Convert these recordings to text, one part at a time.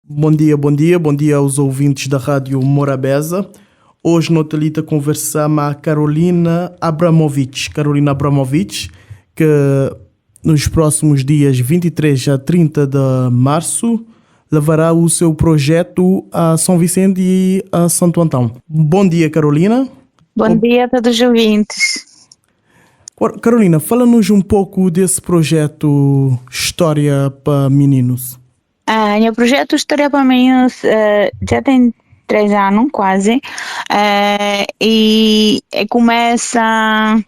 Bom dia aos ouvintes da Rádio Morabeza. Hoje nós estamos a conversar com a Carolina Abramovic. Carolina Abramovic, que nos próximos dias 23 a 30 de março levará o seu projeto a São Vicente e a Santo Antão. Bom dia, Carolina. Bom dia a todos os ouvintes. Carolina, fala-nos um pouco desse projeto História para Meninos. Meu projeto História para Meninos já tem 3 anos quase, e começa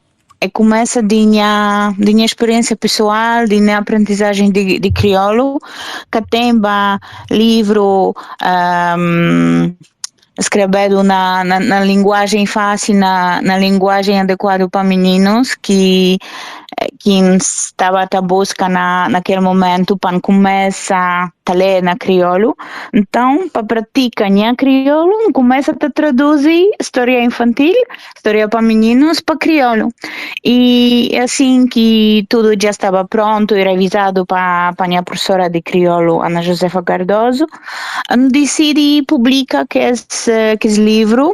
de minha experiência pessoal, de minha aprendizagem de crioulo, que tem livro escrevido na linguagem fácil, na linguagem adequada para meninos, que estava a busca naquele momento para começar a ler na crioulo. Então, para praticar em crioulo, começa a traduzir história infantil, história para meninos, para crioulo. E assim que tudo já estava pronto e revisado para a minha professora de crioulo, Ana Josefa Cardoso, decidi publicar que esse livro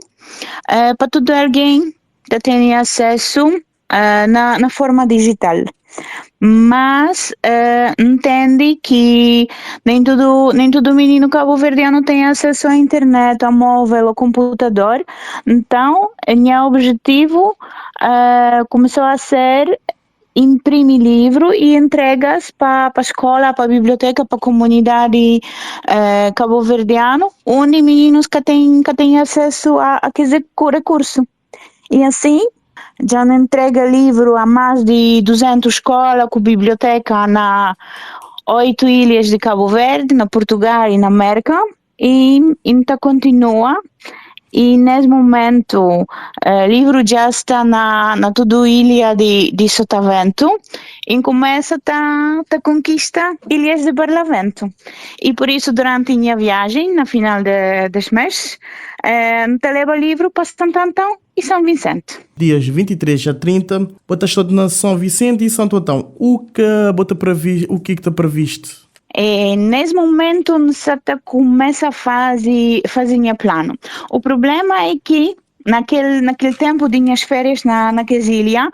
para todo alguém que tenha acesso na forma digital. Mas entende que nem todo menino cabo-verdiano tem acesso à internet, ao móvel, ao computador. Então, meu objetivo começou a ser imprimir livro e entregas para a escola, para a biblioteca, para a comunidade cabo-verdiana, onde meninos que têm acesso a aquele recurso. E assim, já entrega livro a mais de 200 escolas com biblioteca na 8 ilhas de Cabo Verde, na Portugal e na América, e ainda continua. E nesse momento o livro já está na toda a ilha de Sotavento e começa a conquistar ilhas de Barlavento. E por isso, durante a minha viagem, na final deste mês, te levo o livro para Santo Antão e São Vicente. Dias 23 a 30, botas todo na São Vicente e Santo Antão. O que está previsto? Nesse momento, nós começa a fazer minha plano. O problema é que naquele tempo de minhas férias naquela ilha,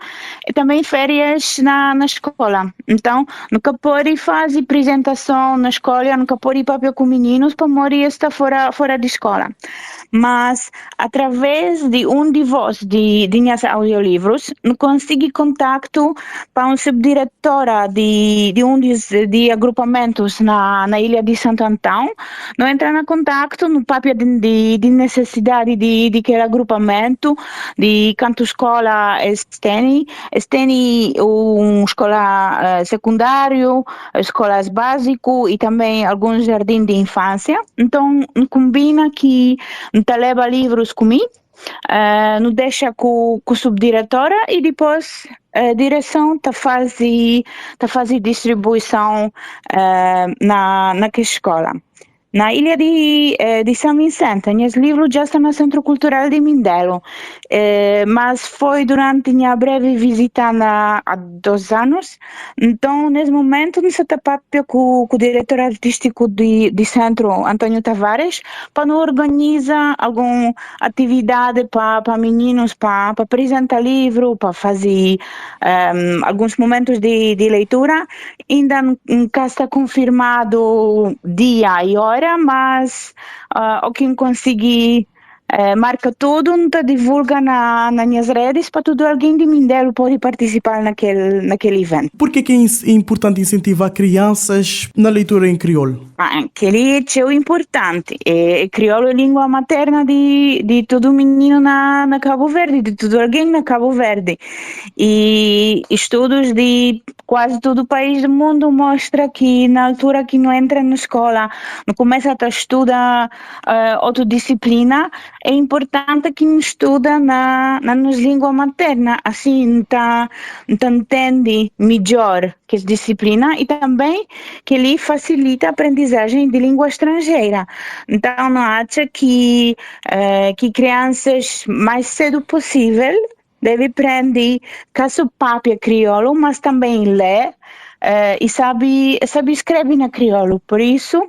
e também férias na escola. Então, nunca pode fazer apresentação na escola, nunca pode ir para com meninos para morir estar fora de escola. Mas, através de de vós, de minhas audiolivros, eu consegui contato para uma subdiretora de de agrupamentos na ilha de Santo Antão. Não entra em contato no papel de necessidade de aquele agrupamento, de quanto escola tem uma escola secundário, escolas básicas e também alguns jardins de infância. Então, combina que te leva livros comigo, nos deixa com a subdiretora e depois a direção faz distribuição naquela escola. Na ilha de São Vicente, esse livro já está no Centro Cultural de Mindelo, mas foi durante a minha breve visita há 2 anos. Então, nesse momento, nós estamos com o diretor artístico de centro, Antônio Tavares, para organizar alguma atividade para meninos, para apresentar livro, para fazer alguns momentos de leitura. Ainda nunca está confirmado dia e hora, mas o que consegui marca tudo, divulga nas minhas redes para todo alguém de Mindelo pode participar naquele evento. Por que é importante incentivar crianças na leitura em crioulo? Aquele é importante. Crioulo é língua materna de todo menino na Cabo Verde, de todo alguém na Cabo Verde. E estudos de quase todo o país do mundo mostram que na altura que não entra na escola, não começa a estudar outra disciplina, é importante que não estuda na nossa língua materna. Assim, entende melhor que essa disciplina e também que ele facilita a aprendizagem de língua estrangeira. Então, não acha que crianças mais cedo possível deve aprender caso próprio crioulo, mas também ler e sabe escrever na crioulo. Por isso,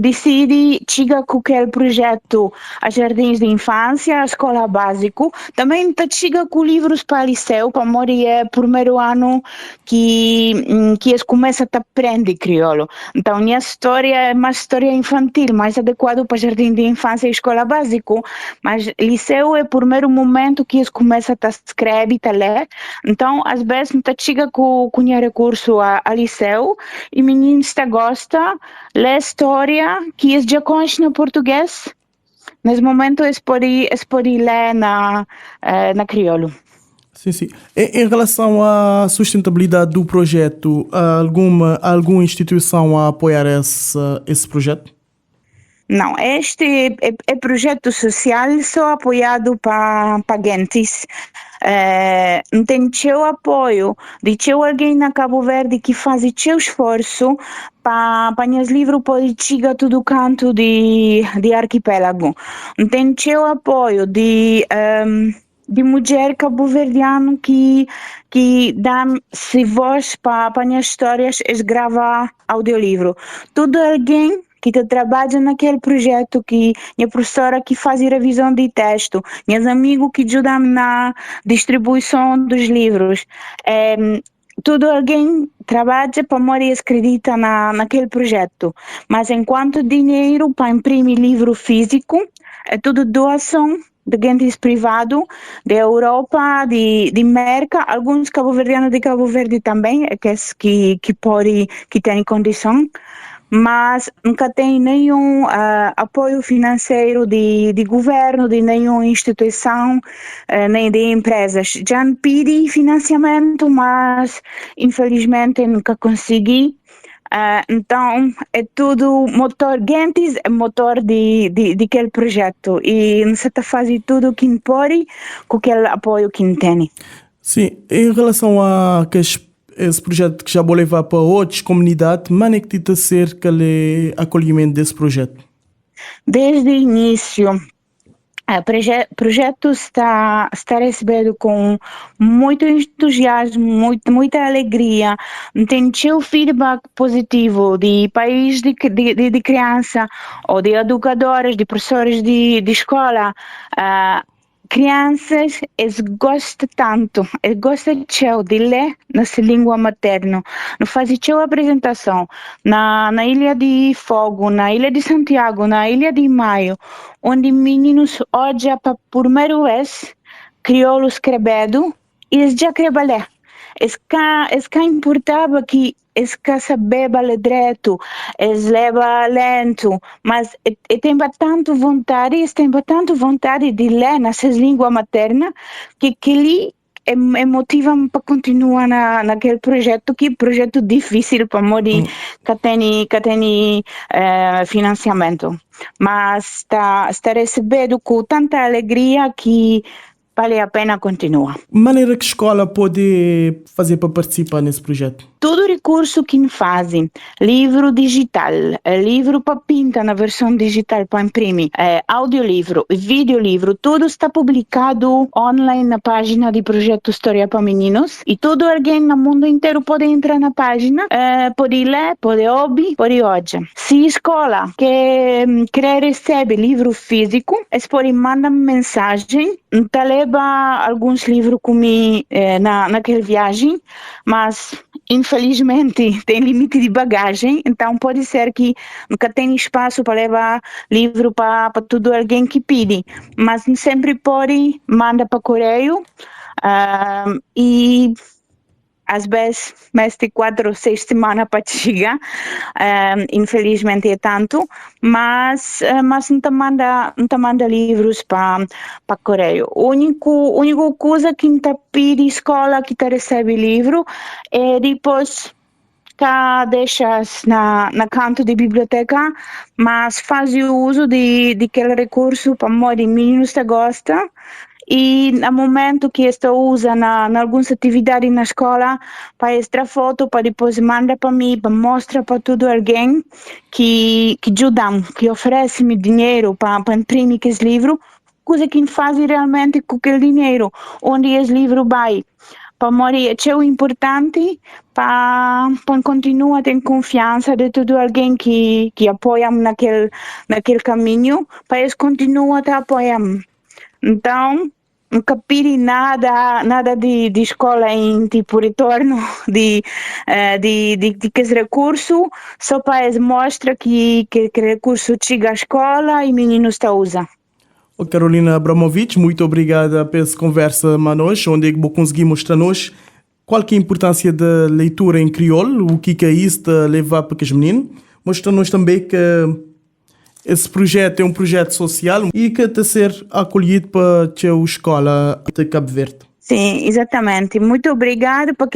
decidi chegar com aquele projeto a jardins de infância, a escola básico. Também chega com livros para o liceu, para morir é o primeiro ano que eles começam a aprender crioulo. Então, minha história é uma história infantil, mais adequada para jardim de infância e escola básico. Mas liceu é o primeiro momento que eles começam a escrever e a ler. Então, às vezes, não chega com recurso a liceu e meninos gostam ler história que eles já conhecem no português. Nesse momento, eles podem ler na crioulo. Sim, sim. Em relação à sustentabilidade do projeto, há alguma instituição a apoiar esse projeto? Não, este é projeto social só apoiado para gentes. Não tem seu apoio de alguém na Cabo Verde que faz seu esforço para os livros poderem chegar a todo canto de arquipélago. Não tem seu apoio de mulher cabo-verdiana que dá se voz para as histórias e grava audiolivro. Tudo alguém que trabalha naquele projeto, que minha professora que faz revisão de texto, meus amigos que ajudam na distribuição dos livros. Tudo alguém trabalha para morir acredita naquele projeto. Mas enquanto dinheiro para imprimir livro físico, é tudo doação de gentes privado da Europa, de América, alguns cabo-verdianos de Cabo Verde também, que têm condição, mas nunca tem nenhum apoio financeiro de governo, de nenhuma instituição, nem de empresas. Já pedi financiamento, mas infelizmente nunca consegui. Então é tudo motor Gentes, é motor de aquele projeto e não se está fazendo tudo o que pode com aquele apoio que tem. Sim, em relação a esse projeto que já vou levar para outras comunidades, mas é que te acerca o acolhimento desse projeto? Desde o início, o projeto está recebendo com muito entusiasmo, muita alegria. Tem seu feedback positivo de pais de criança ou de educadores, de professores de escola. Crianças, eles gostam tanto, eles gostam de ler na sua língua materna. Não fazem a apresentação na Ilha de Fogo, na Ilha de Santiago, na Ilha de Maio, onde meninos olham para por primeira vez crioulo escrevendo e eles já querem ler. Eles importava que eles sabem ler direito, eles levam lento, mas têm tanto vontade de ler na sua língua materna que ali motiva-me para continuar naquele projeto, que é projeto difícil para morir, que tem financiamento. Mas está recebendo com tanta alegria que vale a pena continuar. Maneira que a escola pode fazer para participar nesse projeto? Todo recurso que fazem, livro digital, livro para pintar na versão digital para imprimir, audiolivro, videolivro, tudo está publicado online na página do projeto História para Meninos e todo alguém no mundo inteiro pode entrar na página, pode ler, pode ouvir, pode olhar. Se a escola quer receber livro físico, eles podem mandar mensagem, leva alguns livros comigo naquela viagem, mas infelizmente tem limite de bagagem, então pode ser que nunca tem espaço para levar livro para todo alguém que pede, mas sempre pode mandar para correio e às vezes mais de 4 ou 6 semanas para chegar, infelizmente é tanto, mas não manda livros para correio. A única coisa que não pede escola que recebe livro é depois que deixas na canto de biblioteca, mas faz o uso de aquele recurso para modo meninos que gostam. E no momento que estou usando em algumas atividades na escola, para extra foto, para depois mandar para mim, para mostrar para todo alguém que ajudam, que oferece-me dinheiro para imprimir esse livro, coisa que faz realmente com aquele dinheiro, onde esse livro vai. para Mori é o importante para continuar a ter confiança de todo alguém que apoia naquele caminho, para eles continuar a apoiar. Então, não capire nada de escola em tipo retorno de que esse recurso, só para eles mostrar que recurso chega à escola e menino está usando. Carolina Abramovic, muito obrigada pela conversa conosco, onde vou conseguir mostrar-nos qual que é a importância da leitura em crioulo, o que é isso de levar para os meninos, mostrando-nos também que esse projeto é um projeto social e que está a ser acolhido para a escola de Cabo Verde. Sim, exatamente. Muito obrigada por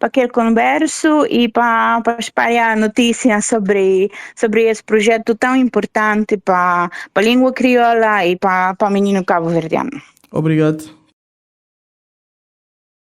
aquele converso e para espalhar notícias sobre esse projeto tão importante para a língua crioula e para o menino cabo-verdiano. Obrigado.